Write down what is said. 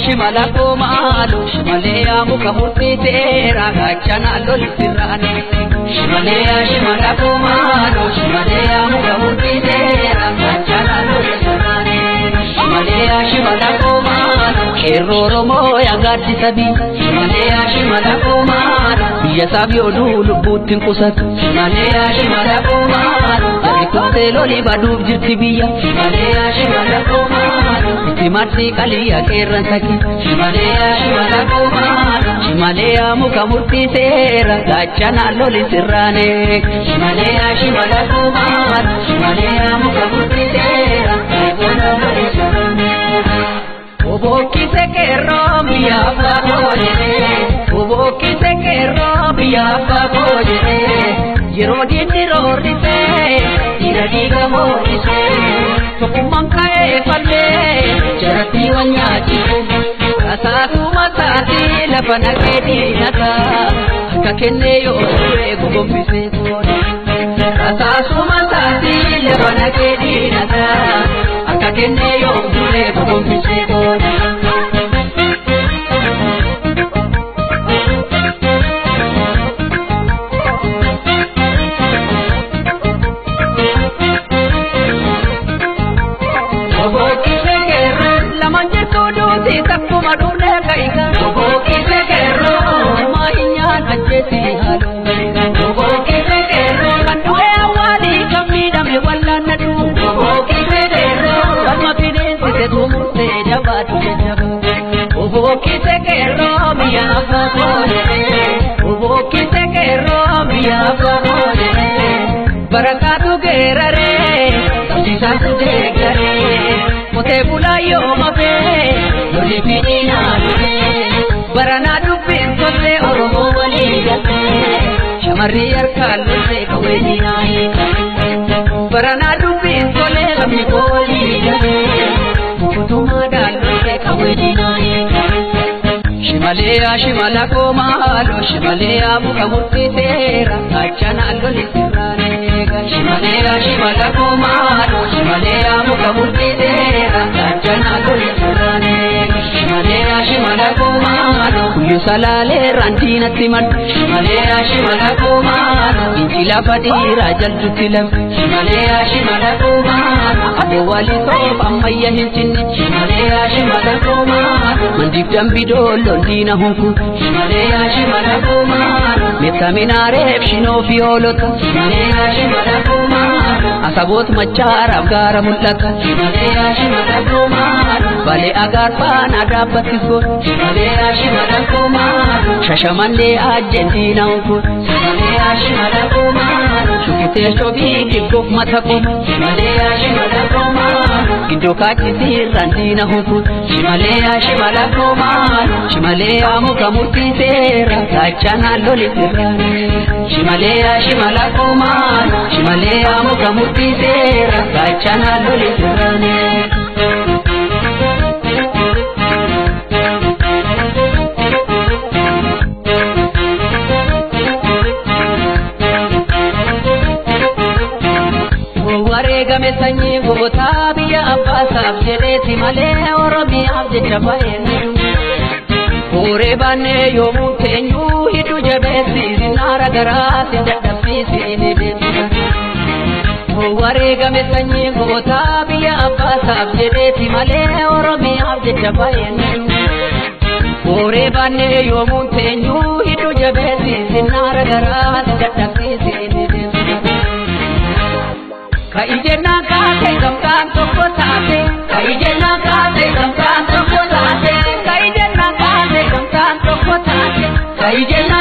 shimala komalo Shimalaya muka murti tera gachana lol sirrane shimala komalo Shimalaya muka murti tera gachana lol sirrane shimala komalo Kerro romo ya gadi sabi shimala komalo Biya sabi odulu butin kusat shimala komalo Arikote loli badub jirti biya shimala komalo Timati kaliya kerran saki shimala komalo Shimalaya muka murti tera gachana loli sirrane shimala komalo Shimalaya muka murti tera gachana loli sirrane Oboki se kerro biya bagojere Oboki se kerro biya bagojere Yerodi tirorite iradiga morise Sokumankae palle jarati wanyati Kasasu matati lafana kedi nata Kakene yo ego gombise kone Kasasu matati lafana kedi nata Kakene yo ego gombise kone Barakatu gerare, sisa sudegare, mote bulayo mabe, loli pinina lule. Baranadu pintote oromo wali gate, shamari arkaluze kaweni nai. Baranadu pintole kami wali gate, mukutuma daluze kaweni nai. Shimala komalo Shimalaya muka murti tera gachana loli sirrane shimala komalo Shimalaya muka murti tera gachana loli sirrane shimala komalo kuyu salale rantina timan shimala komalo injila padira jaltu tilam shimala komalo ade wali so pamaya hinchini shimala komalo mandip jambidolo dina hunku shimala komalo metaminare shino fiolota shimala komalo asabot machara gara mulata shimala komalo bale agar pana dabatisgo shimala komalo shashamande argentina hunku shimala komalo shukite shobi kibok matako shimala komalo indokachi sirrandina hunku shimala komalo Shimalaya muka murti tera gachana loli sirrane shimala komalo Shimalaya muka murti tera gachana loli sirrane Warega mesanyi gota biya abasa abjede timale oromi abjecha bayene Ore bane yo mutenyu hidu jabesi zinara garasi jadafisi inedema Warega mesanyi gota biya abasa abjede timale oromi abjecha bayene Ore bane yo mutenyu hidu jabesi zinara garasi jadafisi inedema Kaijena kate gamkan toko tate Kaijena kate gamkan toko tate Kaijena kate gamkan toko tate Kaijena